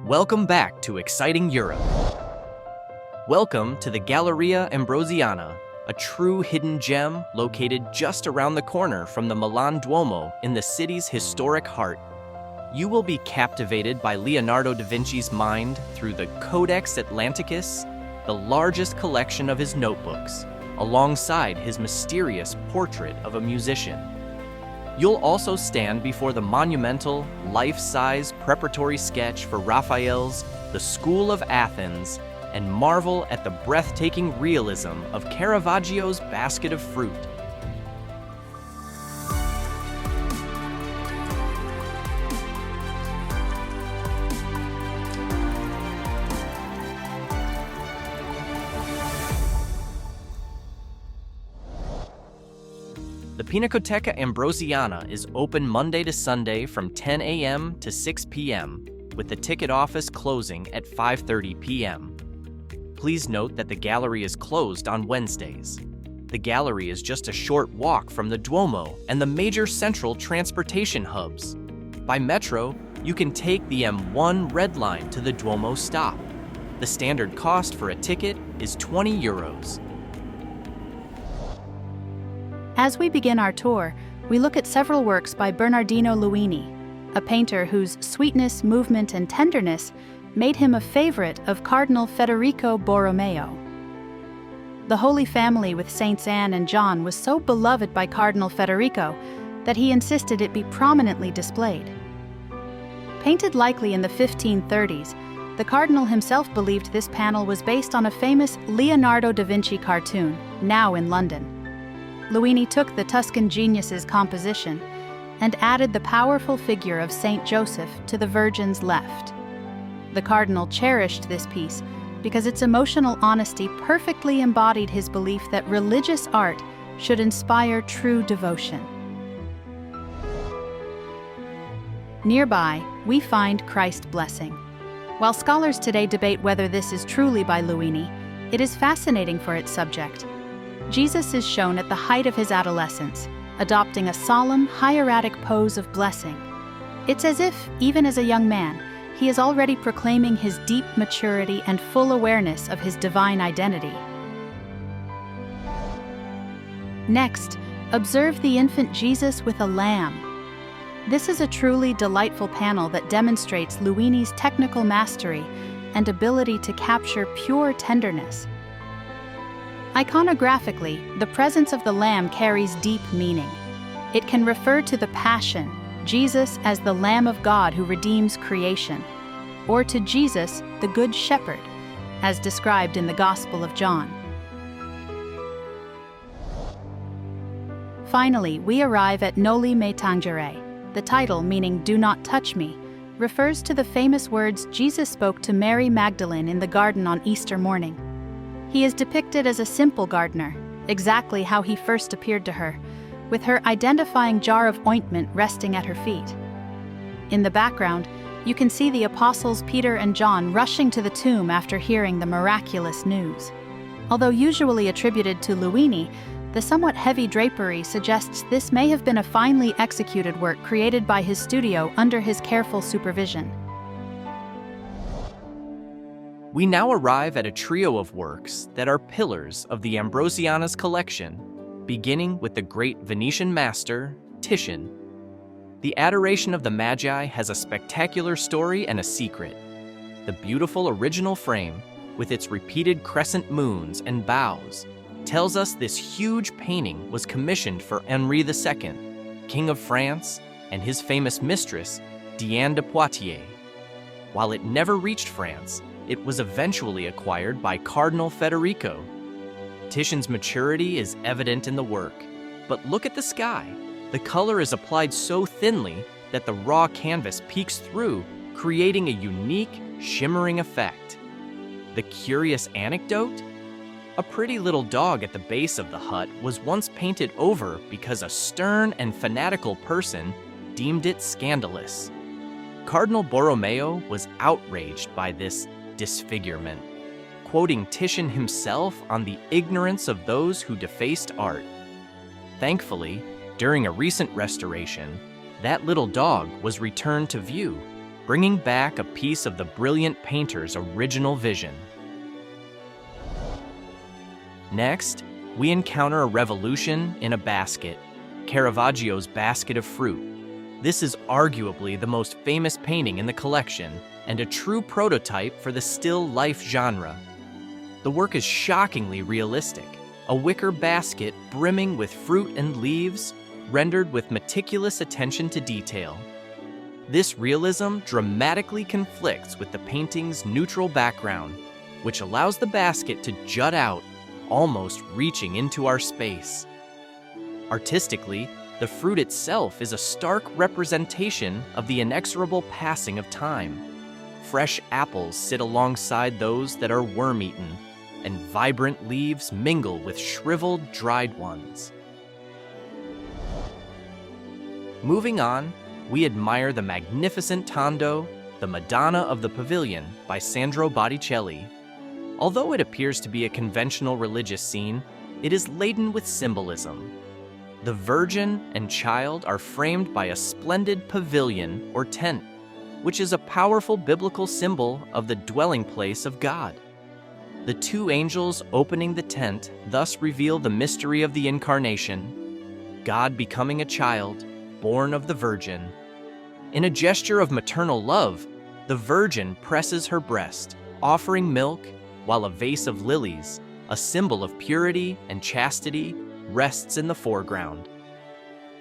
Welcome back to Exciting Europe. Welcome to the Galleria Ambrosiana, a true hidden gem located just around the corner from the Milan Duomo in the city's historic heart. You will be captivated by Leonardo da Vinci's mind through the Codex Atlanticus, the largest collection of his notebooks, alongside his mysterious portrait of a musician. You'll also stand before the monumental, life-size preparatory sketch for Raphael's The School of Athens and marvel at the breathtaking realism of Caravaggio's Basket of Fruit. The Pinacoteca Ambrosiana is open Monday to Sunday from 10 a.m. to 6 p.m., with the ticket office closing at 5:30 p.m. Please note that the gallery is closed on Wednesdays. The gallery is just a short walk from the Duomo and the major central transportation hubs. By metro, you can take the M1 Red Line to the Duomo stop. The standard cost for a ticket is €20. As we begin our tour, we look at several works by Bernardino Luini, a painter whose sweetness, movement, and tenderness made him a favorite of Cardinal Federico Borromeo. The Holy Family with Saints Anne and John was so beloved by Cardinal Federico that he insisted it be prominently displayed. Painted likely in the 1530s, the Cardinal himself believed this panel was based on a famous Leonardo da Vinci cartoon, now in London. Luini took the Tuscan genius's composition and added the powerful figure of Saint Joseph to the Virgin's left. The Cardinal cherished this piece because its emotional honesty perfectly embodied his belief that religious art should inspire true devotion. Nearby, we find Christ Blessing. While scholars today debate whether this is truly by Luini, it is fascinating for its subject. Jesus is shown at the height of his adolescence, adopting a solemn, hieratic pose of blessing. It's as if, even as a young man, he is already proclaiming his deep maturity and full awareness of his divine identity. Next, observe the infant Jesus with a lamb. This is a truly delightful panel that demonstrates Luini's technical mastery and ability to capture pure tenderness. Iconographically, the presence of the Lamb carries deep meaning. It can refer to the Passion, Jesus as the Lamb of God who redeems creation, or to Jesus, the Good Shepherd, as described in the Gospel of John. Finally, we arrive at Noli me tangere. The title, meaning "Do not touch me," refers to the famous words Jesus spoke to Mary Magdalene in the garden on Easter morning. He is depicted as a simple gardener, exactly how he first appeared to her, with her identifying jar of ointment resting at her feet. In the background, you can see the apostles Peter and John rushing to the tomb after hearing the miraculous news. Although usually attributed to Luini, the somewhat heavy drapery suggests this may have been a finely executed work created by his studio under his careful supervision. We now arrive at a trio of works that are pillars of the Ambrosiana's collection, beginning with the great Venetian master, Titian. The Adoration of the Magi has a spectacular story and a secret. The beautiful original frame, with its repeated crescent moons and bows, tells us this huge painting was commissioned for Henri II, King of France, and his famous mistress, Diane de Poitiers. While it never reached France, it was eventually acquired by Cardinal Federico. Titian's maturity is evident in the work, but look at the sky. The color is applied so thinly that the raw canvas peeks through, creating a unique, shimmering effect. The curious anecdote? A pretty little dog at the base of the hut was once painted over because a stern and fanatical person deemed it scandalous. Cardinal Borromeo was outraged by this disfigurement, quoting Titian himself on the ignorance of those who defaced art. Thankfully, during a recent restoration, that little dog was returned to view, bringing back a piece of the brilliant painter's original vision. Next, we encounter a revolution in a basket, Caravaggio's Basket of Fruit. This is arguably the most famous painting in the collection and a true prototype for the still life genre. The work is shockingly realistic, a wicker basket brimming with fruit and leaves, rendered with meticulous attention to detail. This realism dramatically conflicts with the painting's neutral background, which allows the basket to jut out, almost reaching into our space. Artistically, the fruit itself is a stark representation of the inexorable passing of time. Fresh apples sit alongside those that are worm-eaten, and vibrant leaves mingle with shriveled, dried ones. Moving on, we admire the magnificent Tondo, the Madonna of the Pavilion by Sandro Botticelli. Although it appears to be a conventional religious scene, it is laden with symbolism. The Virgin and Child are framed by a splendid pavilion or tent, which is a powerful biblical symbol of the dwelling place of God. The two angels opening the tent thus reveal the mystery of the Incarnation, God becoming a child, born of the Virgin. In a gesture of maternal love, the Virgin presses her breast, offering milk, while a vase of lilies, a symbol of purity and chastity, rests in the foreground.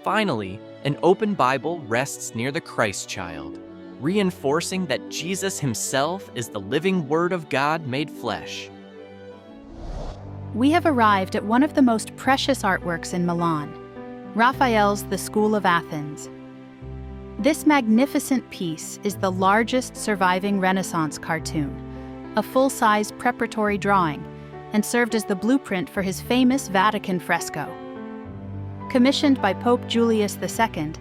Finally, an open Bible rests near the Christ child, reinforcing that Jesus himself is the living Word of God made flesh. We have arrived at one of the most precious artworks in Milan, Raphael's The School of Athens. This magnificent piece is the largest surviving Renaissance cartoon, a full-size preparatory drawing, and served as the blueprint for his famous Vatican fresco. Commissioned by Pope Julius II,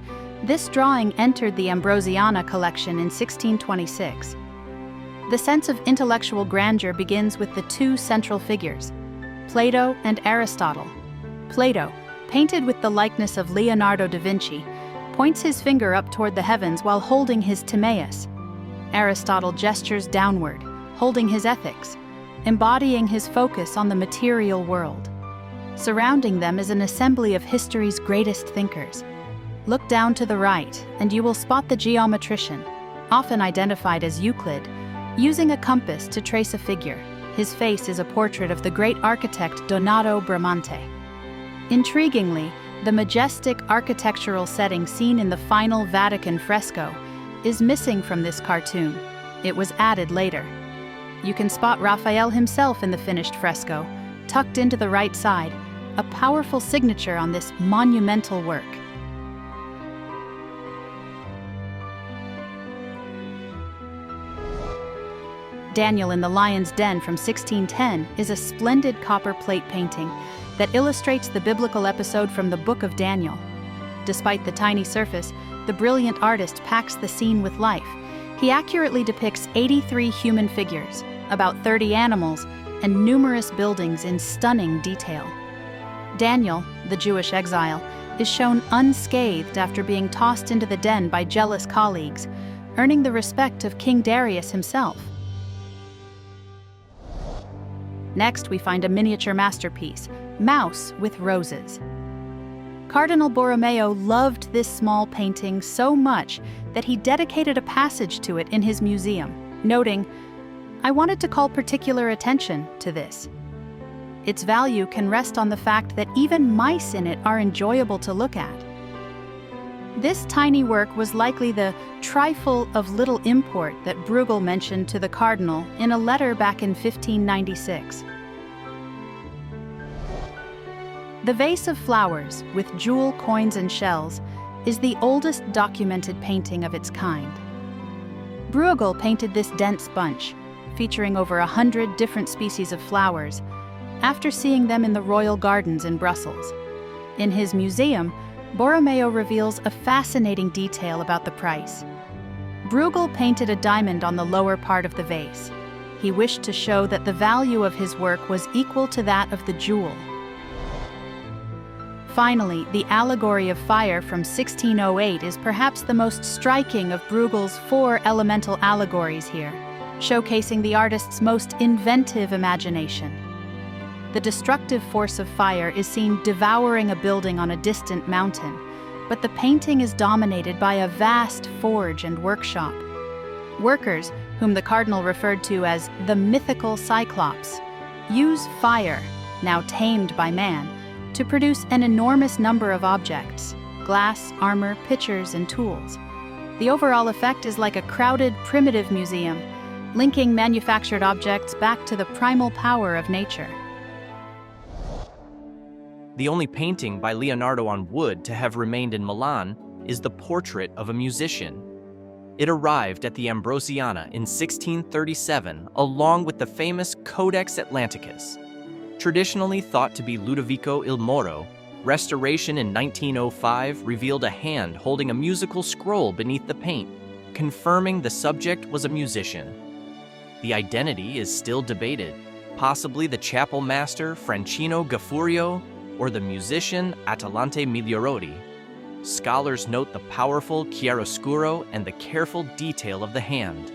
this drawing entered the Ambrosiana collection in 1626. The sense of intellectual grandeur begins with the two central figures, Plato and Aristotle. Plato, painted with the likeness of Leonardo da Vinci, points his finger up toward the heavens while holding his Timaeus. Aristotle gestures downward, holding his Ethics, embodying his focus on the material world. Surrounding them is an assembly of history's greatest thinkers. Look down to the right, and you will spot the geometrician, often identified as Euclid, using a compass to trace a figure. His face is a portrait of the great architect Donato Bramante. Intriguingly, the majestic architectural setting seen in the final Vatican fresco is missing from this cartoon. It was added later. You can spot Raphael himself in the finished fresco, tucked into the right side, a powerful signature on this monumental work. Daniel in the Lion's Den from 1610 is a splendid copper plate painting that illustrates the biblical episode from the Book of Daniel. Despite the tiny surface, the brilliant artist packs the scene with life. He accurately depicts 83 human figures, about 30 animals, and numerous buildings in stunning detail. Daniel, the Jewish exile, is shown unscathed after being tossed into the den by jealous colleagues, earning the respect of King Darius himself. Next, we find a miniature masterpiece, Mouse with Roses. Cardinal Borromeo loved this small painting so much that he dedicated a passage to it in his museum, noting, "I wanted to call particular attention to this. Its value can rest on the fact that even mice in it are enjoyable to look at." This tiny work was likely the trifle of little import that Brueghel mentioned to the cardinal in a letter back in 1596. The Vase of Flowers, with jewel coins and shells, is the oldest documented painting of its kind. Brueghel painted this dense bunch, featuring over 100 different species of flowers, after seeing them in the royal gardens in Brussels. In his museum, Borromeo reveals a fascinating detail about the price. Brueghel painted a diamond on the lower part of the vase. He wished to show that the value of his work was equal to that of the jewel. Finally, the Allegory of Fire from 1608 is perhaps the most striking of Brueghel's 4 elemental allegories here, showcasing the artist's most inventive imagination. The destructive force of fire is seen devouring a building on a distant mountain, but the painting is dominated by a vast forge and workshop. Workers, whom the cardinal referred to as the mythical Cyclops, use fire, now tamed by man, to produce an enormous number of objects: glass, armor, pitchers, and tools. The overall effect is like a crowded, primitive museum, linking manufactured objects back to the primal power of nature. The only painting by Leonardo on wood to have remained in Milan is the portrait of a musician. It arrived at the Ambrosiana in 1637 along with the famous Codex Atlanticus. Traditionally thought to be Ludovico il Moro, restoration in 1905 revealed a hand holding a musical scroll beneath the paint, confirming the subject was a musician. The identity is still debated, possibly the chapel master Francino Gaffurio or the musician Atalante Migliorodi. Scholars note the powerful chiaroscuro and the careful detail of the hand.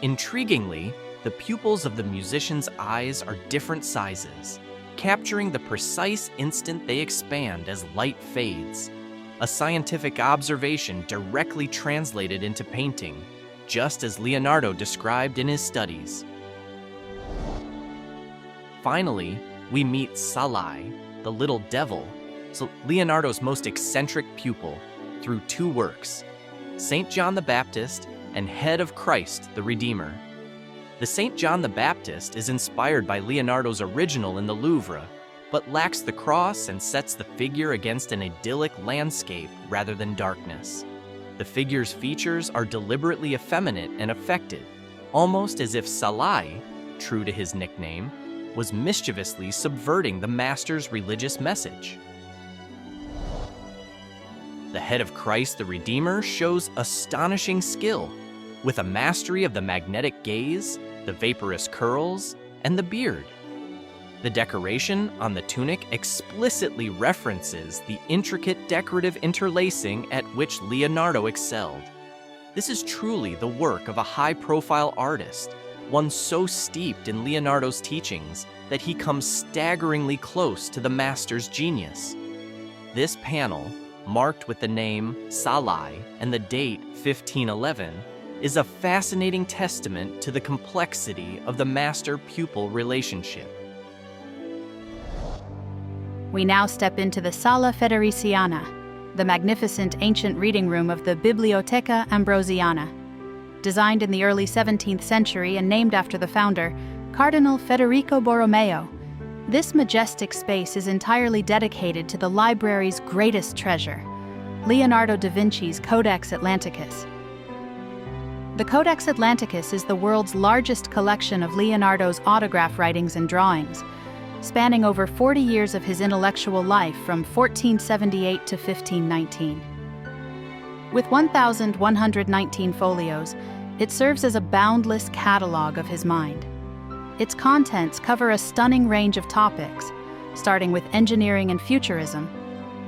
Intriguingly, the pupils of the musician's eyes are different sizes, capturing the precise instant they expand as light fades. A scientific observation directly translated into painting, just as Leonardo described in his studies. Finally, we meet Salai, the little devil, Leonardo's most eccentric pupil, through 2 works, St. John the Baptist and Head of Christ the Redeemer. The St. John the Baptist is inspired by Leonardo's original in the Louvre, but lacks the cross and sets the figure against an idyllic landscape rather than darkness. The figure's features are deliberately effeminate and affected, almost as if Salai, true to his nickname, was mischievously subverting the master's religious message. The Head of Christ the Redeemer shows astonishing skill, with a mastery of the magnetic gaze, the vaporous curls, and the beard. The decoration on the tunic explicitly references the intricate decorative interlacing at which Leonardo excelled. This is truly the work of a high-profile artist, one so steeped in Leonardo's teachings that he comes staggeringly close to the master's genius. This panel, marked with the name Salai and the date 1511, is a fascinating testament to the complexity of the master-pupil relationship. We now step into the Sala Federiciana, the magnificent ancient reading room of the Biblioteca Ambrosiana. Designed in the early 17th century and named after the founder, Cardinal Federico Borromeo, this majestic space is entirely dedicated to the library's greatest treasure, Leonardo da Vinci's Codex Atlanticus. The Codex Atlanticus is the world's largest collection of Leonardo's autograph writings and drawings, spanning over 40 years of his intellectual life from 1478 to 1519. With 1,119 folios, it serves as a boundless catalog of his mind. Its contents cover a stunning range of topics, starting with engineering and futurism,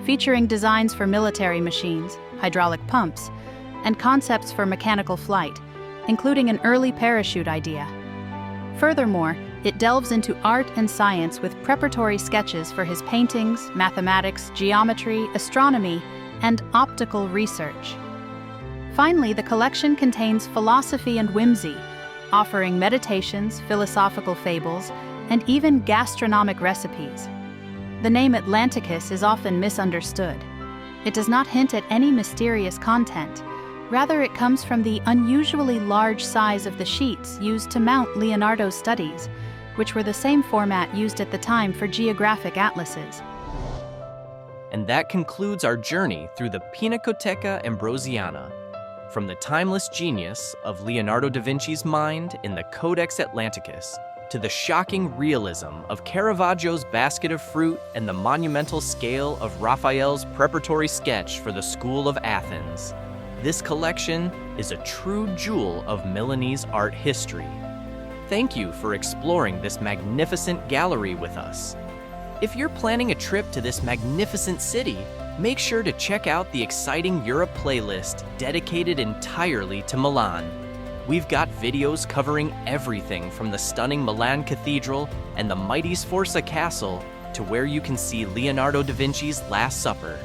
featuring designs for military machines, hydraulic pumps, and concepts for mechanical flight, including an early parachute idea. Furthermore, it delves into art and science with preparatory sketches for his paintings, mathematics, geometry, astronomy, and optical research. Finally, the collection contains philosophy and whimsy, offering meditations, philosophical fables, and even gastronomic recipes. The name Atlanticus is often misunderstood. It does not hint at any mysterious content. Rather, it comes from the unusually large size of the sheets used to mount Leonardo's studies, which were the same format used at the time for geographic atlases. And that concludes our journey through the Pinacoteca Ambrosiana, from the timeless genius of Leonardo da Vinci's mind in the Codex Atlanticus to the shocking realism of Caravaggio's basket of fruit and the monumental scale of Raphael's preparatory sketch for the School of Athens. This collection is a true jewel of Milanese art history. Thank you for exploring this magnificent gallery with us. If you're planning a trip to this magnificent city, make sure to check out the exciting Europe playlist dedicated entirely to Milan. We've got videos covering everything from the stunning Milan Cathedral and the mighty Sforza Castle to where you can see Leonardo da Vinci's Last Supper.